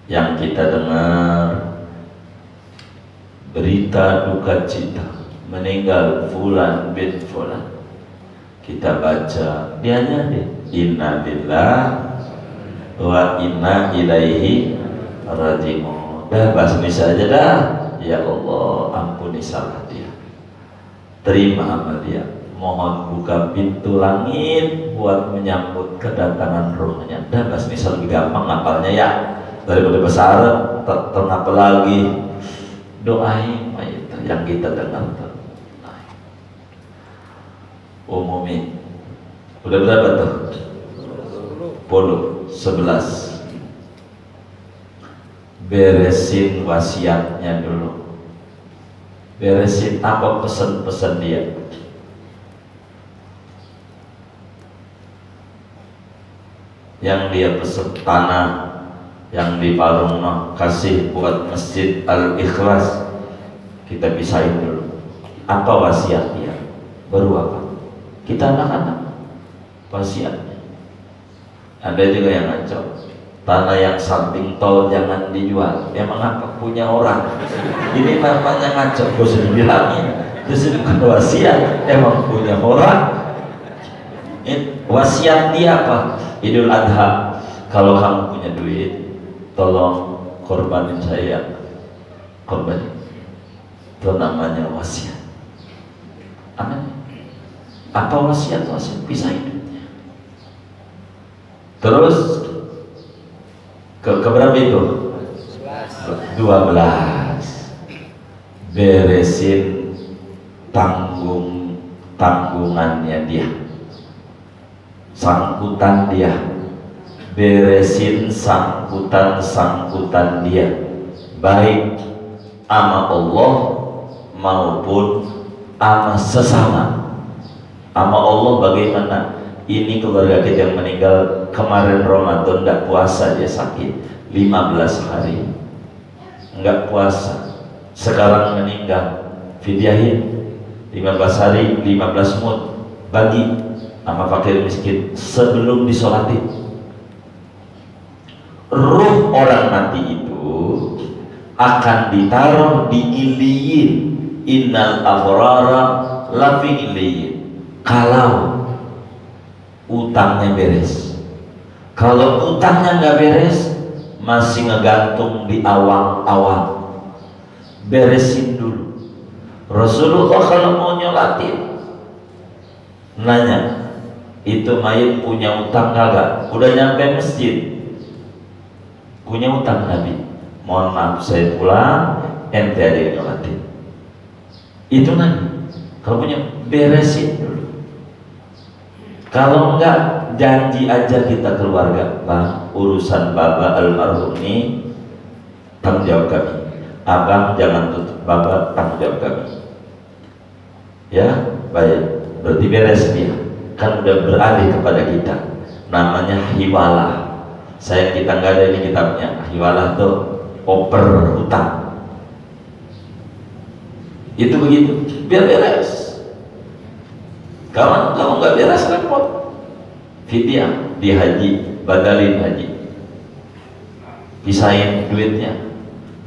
Yang kita dengar berita duka cita meninggal fulan bin fulan, kita baca dianya deh, inna lillahi wa inna ilaihi raji'un. Dah bahas Indonesia aja dah. Ya Allah, ampuni salah dia, terima amal dia, mohon buka pintu langit buat menyambut kedatangan rohnya. Dah bahas Indonesia lebih gampang ngapalnya ya, daripada bahasa Arab. Apa lagi, doain itu yang kita dengar. Umumin. Udah berapa tuh? 11. Beresin wasiatnya dulu, beresin apa pesan-pesan dia. Yang dia pesan tanah yang di Parungno kasih buat Masjid Al-Ikhlas, kita pisahin dulu apa wasiat dia, baru apa kita anak-anak wasiatnya. Ada juga yang ngaco, tanah yang samping tol jangan dijual. Emang apa, punya orang? Ini namanya ngaco. Gue sudah bilangin, itu bukan wasiat, emang punya orang. Wasiat dia apa? Idul Adha, kalau kamu punya duit, tolong korbanin saya, korbanin. Itu namanya wasiat. Amin. Apa wasiat? Wasiat pisahin duitnya. Terus ke berapa itu? 12. Beresin tanggungannya dia, sangkutan dia, beresin sangkutan dia, baik sama Allah maupun sama sesama. Sama Allah bagaimana? Ini keluarga kita yang meninggal kemarin Ramadan tidak puasa, dia sakit 15 hari enggak puasa, sekarang meninggal, fidyahin 15 hari 15 mud, bagi sama fakir miskin sebelum disolatin. Ruh orang mati itu akan ditaruh di iliyin, innal abrara lafi iliyin, kalau utangnya beres. Kalau utangnya nggak beres, masih ngegantung di awang-awang. Beresin dulu. Rasulullah kalau mau nyolatin nanya, itu mayit punya utang kagak? Udah nyampe masjid, punya utang Nabi, mohon maaf saya pulang, ente ada yang nyolatin. Itu Nabi Kalau punya, beresin dulu. Kalau enggak, janji aja kita keluarga, Bang, urusan Bapak almarhum ini tanggung jawab kami. Abang jangan tutup, Bapak tanggung jawab kami. Ya, baik. Berarti beres dia. Kan udah beralih kepada kita. Namanya hiwalah. Saya kita nggak ada ini kitabnya. Hiwalah tuh oper hutang. Itu begitu, biar beres. Kawan nggak beres repot. Fidyah di haji, badalin haji, pisahin duitnya,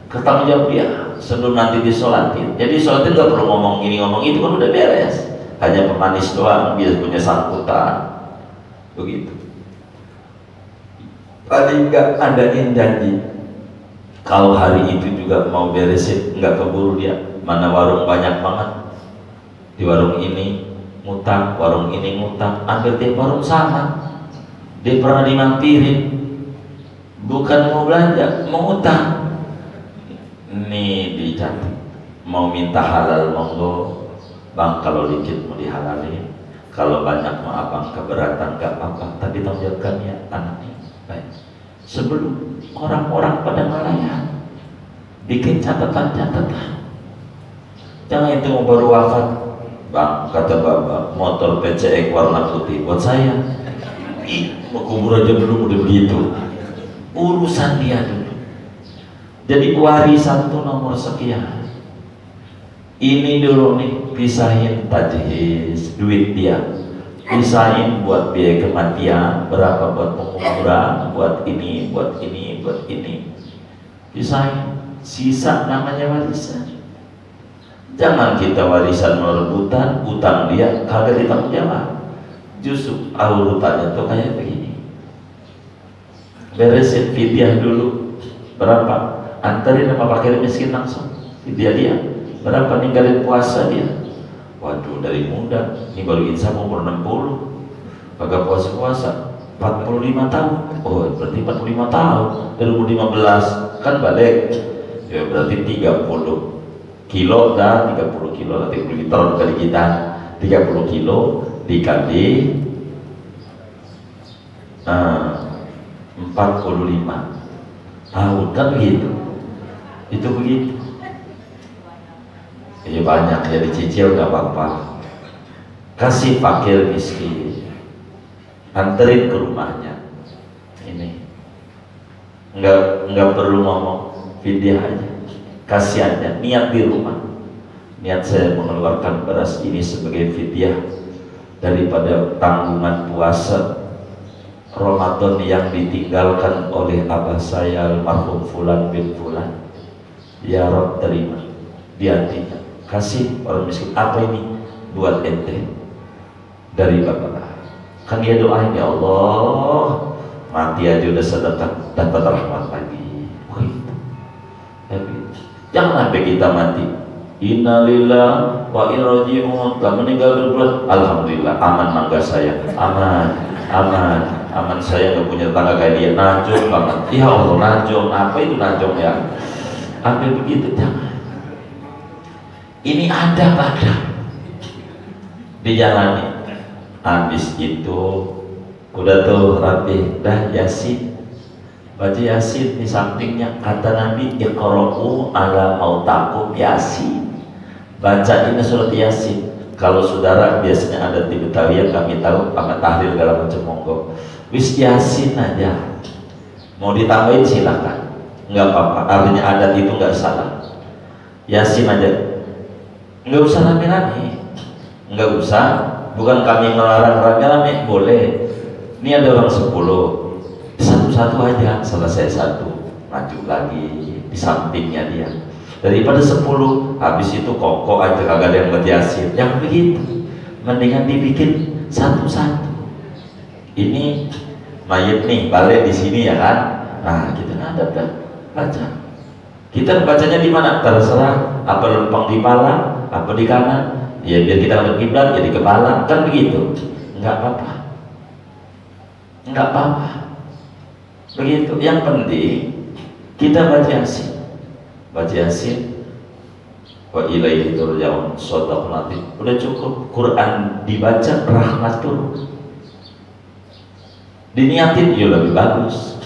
ketanggung jawab dia sebelum nanti disolatin. Jadi disolatin nggak perlu ngomong ini ngomong itu, kan udah beres. Hanya pemanis doang, biar punya sangkutan. Begitu. Tadi nggak adain janji. Kalau hari itu juga mau beresin, nggak keburu dia. Mana warung banyak banget, di warung ini ngutang, warung ini ngutang, hampir tiap warung sama. Dia pernah dimampirin, bukan mau belanja, mau ngutang. Nih dicatat, mau minta halal monggo, Bang, kalau dikit mau dihalalin, kalau banyak mau abang keberatan gak apa-apa, tapi tanggung jawab kami ya anaknya. Baik. Sebelum orang-orang pada ngelayan, bikin catatan-catatan. Jangan itu baru wafat, Bang, kata Bapak, motor PCX warna putih buat saya. Ih, mau kubur aja belum udah begitu. Urusan dia dulu. Jadi warisan itu nomor sekian. Ini dulu nih, pisahin tajhiz, duit dia. Pisahin buat biaya kematian, berapa buat penguburan, buat ini, buat ini, buat ini. Pisahin, sisa namanya warisan. Jangan kita warisan merebutan, utang dia kagak ditanggung jawab. Justru urutannya tuh kayak begini. Beresin fidyah dulu. Berapa? Anterin sama fakir miskin langsung. Fidyah dia. Berapa? Ninggalin puasa dia. Waduh, dari muda. Ini baru insya umur 60. Kagak puasa-puasa. 45 tahun. Oh, berarti 45 tahun. Dari umur 15 kan balik. Ya berarti 30 kilo dah, 30 kilo, 30 tahun kali kita 30 kilo dikali 45 tahun kan begitu. Itu begitu. Ya banyak ya, dicicil gak apa-apa. Kasih fakir miskin, anterin ke rumahnya. Ini nggak perlu ngomong, fidyah aja. Kasihannya, niat di rumah, niat saya mengeluarkan beras ini sebagai fidyah daripada tanggungan puasa Ramadan yang ditinggalkan oleh abah saya almarhum Fulan bin Fulan. Ya Rob, terima di hatinya, kasih orang miskin. Apa ini? Buat ente dari bapak. Kan dia doain, ya Allah, mati aja udah sedekah dapat rahmat lagi. Jangan sampai kita mati. Innalillah wa inna ilaihi raji'un. Telah meninggal berbulan, alhamdulillah, aman mangga saya, aman, aman, aman. Saya nggak punya tetangga kayak dia, najong banget. Ya Allah, najong. Apa itu najong ya? Sampai begitu jangan. Ini ada pada dijalani. Habis itu udah tuh rapi, dah Yasin. Baca Yasin di sampingnya, kata Nabi, iqra'u ala mautakum Yasin. Baca ini surat Yasin. Kalau saudara biasanya ada di Betawi yang kami tahu, pakai tahlil dalam macam monggo. Wis Yasin aja. Mau ditambahin silakan, nggak apa-apa. Artinya adat itu nggak salah. Yasin aja. Nggak usah rame-rame. Nggak usah. Bukan kami melarang rame-rame, boleh. Ini ada orang 10. Satu-satu aja, selesai satu, maju lagi di sampingnya dia. Daripada 10, habis itu kokoh aja kagak ada yang berjasin. Yang begitu, mendingan dibikin satu-satu. Ini mayat nih, balik di sini ya kan? Nah, kita ngadap dah, baca. Kita bacanya di mana? Terserah. Apa lempeng di kepala, apa di kanan? Ya biar kita ngadep kiblat, jadi kepala, kan begitu. Enggak apa-apa. Enggak apa-apa. Begitu. Yang penting kita baca Yasin. Baca Yasin wa ilaihi turja'un. Shadaqal azim. Udah cukup. Quran dibaca, rahmat turun. Diniatin ya lebih bagus.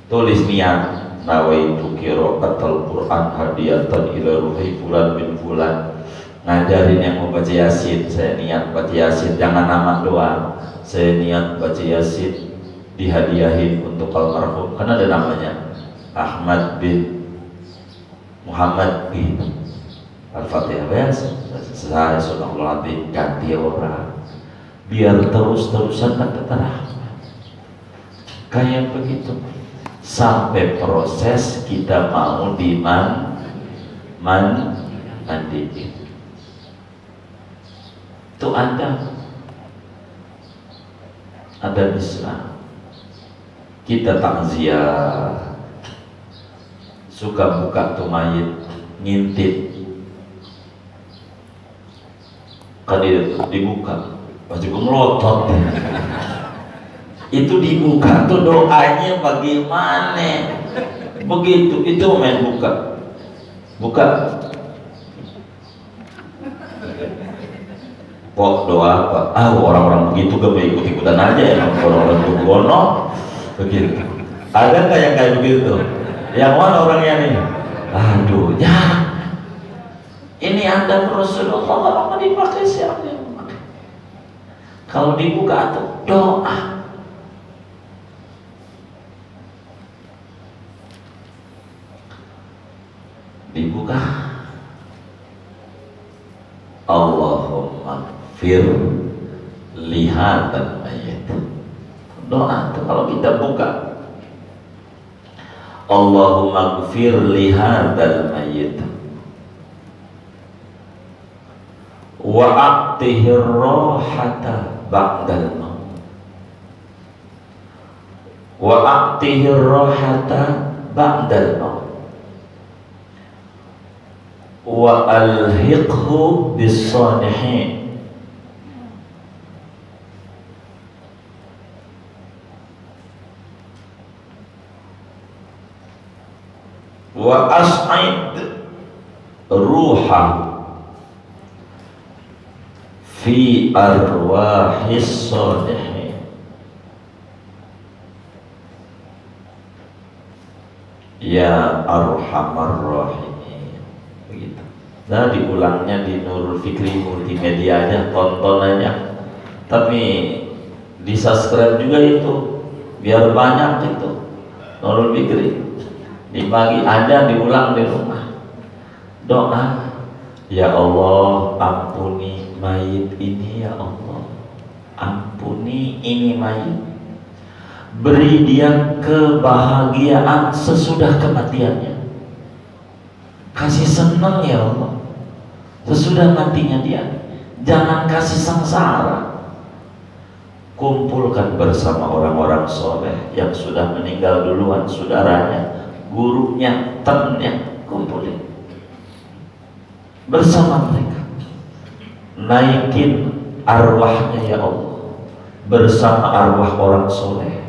Tulis niat, nawaitu qiraatal Quran hadiyatan ila ruhi fulan bin fulan. Ngajarin yang mau baca Yasin, saya niat baca Yasin, jangan nama doang. Saya niat baca Yasin dihadiahin untuk almarhum, karena ada namanya Ahmad bin Muhammad bin Al-Fatihah. Saya sallallahu alaihi ganti orang biar terus-terusan kata rahmat kayak begitu sampai proses kita mau mandiin. Itu ada Islam. Kita takziah suka buka tuh mayit, ngintip kan dibuka pasti melotot. Itu dibuka tuh doanya bagaimana begitu, itu main buka kok doa apa? Orang-orang begitu gak mau ikut-ikutan aja ya, orang-orang gono begitu. Ada nggak yang kayak begitu? Yang mana orangnya nih? Aduh, ya ini Anda Rasulullah kalau mau dipakai siapa yang memakai? Kalau dibuka tuh doa. Dibuka Allahumma fir lihatan mayit. Doa tuh kalau kita buka Allahumma gfir lihadal mayit wa aqtihir rohata ba'dal maut wa aqtihir rohata ba'dal maut wa alhiqhu bis salihin wa as'id ruha fi arwahis salihin. Ya arhamar rahimin. Begitu. Nah, diulangnya di Nurul Fikri Multimedia aja, tonton aja. Tapi di subscribe juga itu, biar banyak itu Nurul Fikri. Di pagi ada diulang di rumah. Doa, ya Allah ampuni mayit ini, ya Allah ampuni ini mayit, beri dia kebahagiaan sesudah kematiannya, kasih senang ya Allah sesudah matinya dia, jangan kasih sengsara. Kumpulkan bersama orang-orang soleh yang sudah meninggal duluan, saudaranya, gurunya, temannya, kumpulin bersama mereka, naikin arwahnya ya Allah bersama arwah orang soleh.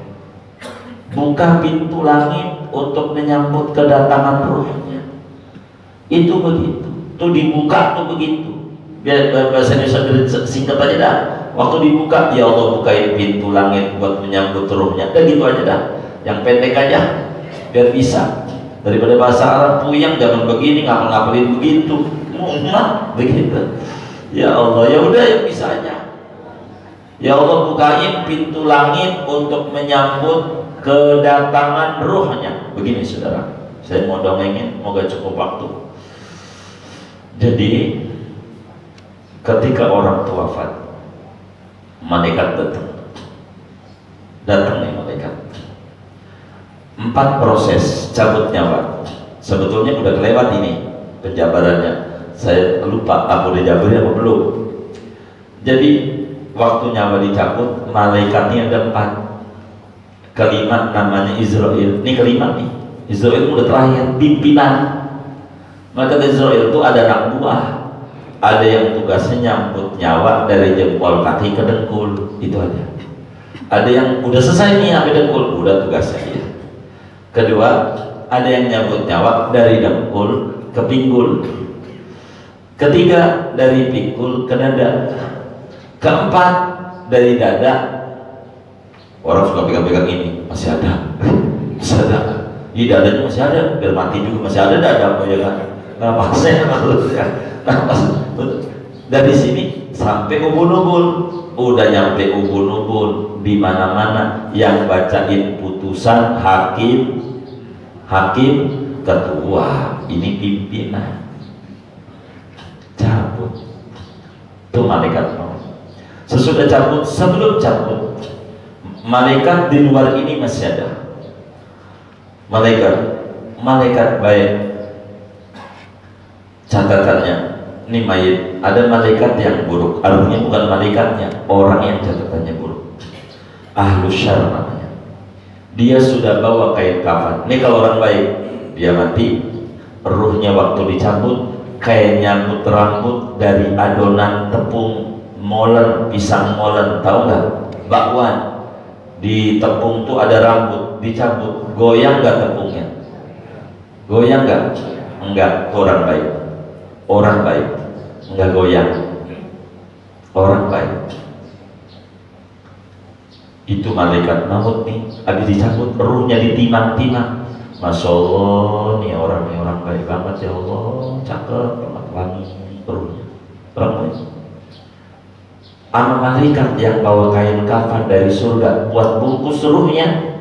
Buka pintu langit untuk menyambut kedatangan ruhnya. Itu begitu, tuh dibuka tuh begitu. Biar bahasa Indonesia singkat aja dah. Waktu dibuka, ya Allah bukain pintu langit buat menyambut ruhnya. Dan gitu aja dah. Yang pendek aja, biar bisa. Daripada bahasa Arab puyeng, jangan begini, ngapal-ngapalin begitu. Mu'mat begitu. Ya Allah, ya udah yang bisa aja. Ya Allah bukain pintu langit untuk menyambut kedatangan ruhnya. Begini saudara, saya mau dongengin, moga cukup waktu. Jadi ketika orang tua wafat, malaikat datang nih malaikat. 4 proses cabut nyawa. Sebetulnya udah kelewat ini penjabarannya. Saya lupa apa udah jabarnya apa belum. Jadi waktu nyawa dicabut, malaikatnya ada 4. Kelima namanya Israel. Ini kelima nih. Israel udah terakhir, pimpinan. Malaikat Israel itu ada anak buah. Ada yang tugasnya nyambut nyawa dari jempol kaki ke dengkul, itu aja. Ada yang udah selesai nih sampai dengkul, udah tugasnya dia. Kedua, ada yang nyambut nyawa dari dengkul ke pinggul, ketiga dari pinggul ke dada, keempat dari dada. Orang suka pegang-pegang ini, masih ada, masih ada, di dadanya masih ada, biar mati juga masih ada dada, ya kan? Napasnya harus ya, napas. Dari sini sampai ubun-ubun, udah nyampe ubun-ubun, di mana-mana yang bacain putusan hakim ketua, ini pimpinan, cabut, itu malaikat mau. Sesudah cabut, sebelum cabut, malaikat di luar ini masih ada, malaikat baik. Catatannya, ini mayit, ada malaikat yang buruk, artinya bukan malaikatnya, orang yang catatannya buruk, ahlus syar namanya. Dia sudah bawa kain kafan. Ini kalau orang baik, dia mati, ruhnya waktu dicabut kayak nyambut rambut dari adonan tepung molen, pisang molen, tahu nggak? Bakwan di tepung tuh ada rambut, dicabut, goyang nggak tepungnya? Goyang nggak? Enggak, orang baik. Orang baik nggak goyang, orang baik. Itu malaikat maut nih, habis dicabut ruhnya ditimang-timang. Masya Allah, nih orang baik banget ya Allah, cakep, wangi ruhnya, orang baik. Sama malaikat yang bawa kain kafan dari surga buat bungkus ruhnya.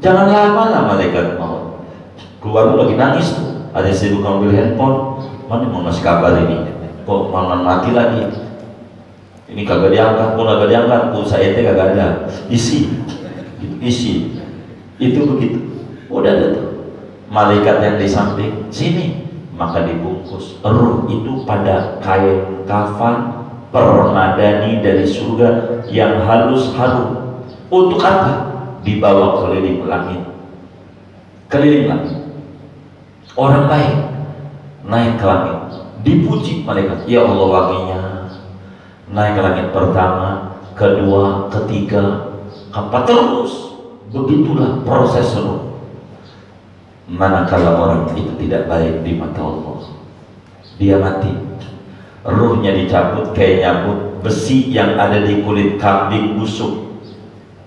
Jangan lama-lama malaikat maut keluar lagi nangis tuh, ada sibuk ngambil handphone. Mana mau ngasih kabar ini, kok malah mati lagi, ini kagak diangkat, pun kagak diangkat, pulsa itu kagak ada, isi, itu begitu. Udah ada tuh malaikat yang di samping sini, maka dibungkus ruh itu pada kain kafan permadani dari surga yang halus harum. Untuk apa? Dibawa keliling langit, orang baik naik ke langit, dipuji malaikat, ya Allah wanginya. Naik ke langit pertama, kedua, ketiga, keempat, terus begitulah proses ruh. Manakala orang itu tidak baik di mata Allah, dia mati, ruhnya dicabut kayak nyabut besi yang ada di kulit kambing busuk,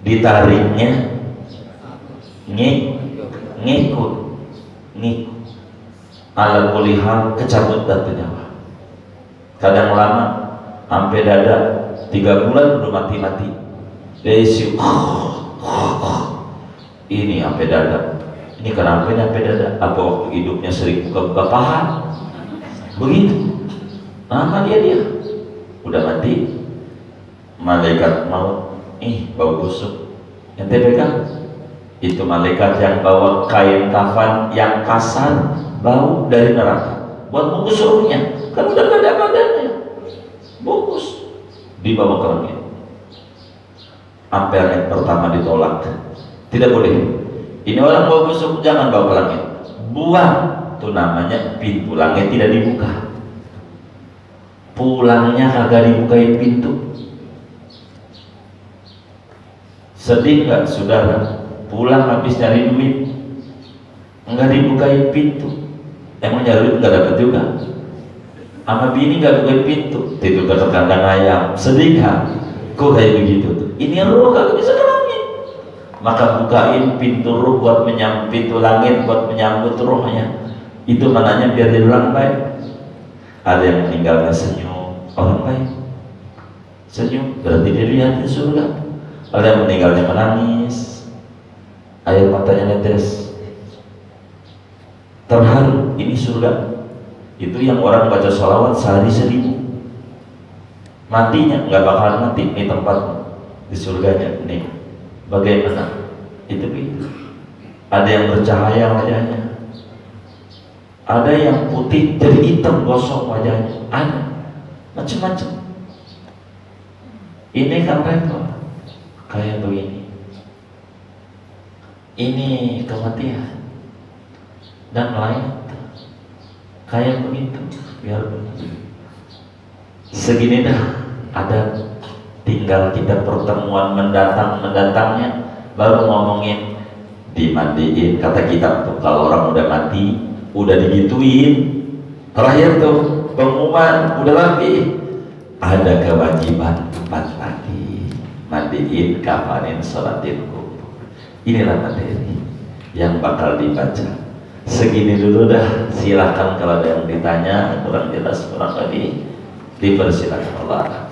ditariknya ngikut ala kulihal, kecabut dan nyawa. Kadang lama sampai dada, 3 bulan udah mati-mati. Desi ini sampai dada. Ini kenapa ini sampai dada? Apa waktu hidupnya sering buka-buka paha? Begitu. Nama dia udah mati. Malaikat maut, bau busuk. Ente pegang? Itu malaikat yang bawa kain kafan yang kasar, bau dari neraka, buat bungkus ruhnya, kan udah gak ada badannya, bungkus, dibawa ke langit. Sampai langit pertama ditolak, tidak boleh. Ini orang bawa busuk, jangan bawa ke langit, buang. Itu namanya pintu langit tidak dibuka. Pulangnya kagak dibukain pintu. Sedih nggak saudara? Pulang habis cari duit, nggak dibukain pintu. Emang nyari duit nggak dapet juga. Sama bini nggak bukain pintu, tidur ke kandang ayam. Sedih kan? Kok kayak begitu tuh? Ini roh kagak bisa ke langit. Maka bukain pintu roh buat pintu langit buat menyambut rohnya. Itu mananya biar dia orang baik. Ada yang meninggalnya senyum, orang baik. Senyum berarti dia lihat di surga. Ada yang meninggalnya menangis, air matanya netes, terharu, ini surga. Itu yang orang baca sholawat sehari 1000, matinya nggak bakalan mati. Ini tempatnya di surganya. Nih bagaimana? Itu gitu. Ada yang bercahaya wajahnya, ada yang putih jadi hitam gosong wajahnya, ada macam-macam. Ini kan repot kayak begini. Ini kematian dan lain kayak begitu. Biar segini dah ada, tinggal kita pertemuan mendatangnya baru ngomongin dimandiin. Kata kitab tuh kalau orang udah mati udah digituin Terakhir tuh pengumuman udah rapi, ada kewajiban 4 mandi, mandiin, kafanin, sholatin kubur. Inilah materi yang bakal dibaca. Segini dulu dah, silahkan kalau ada yang ditanya kurang jelas kurang lebih dipersilakan Allah.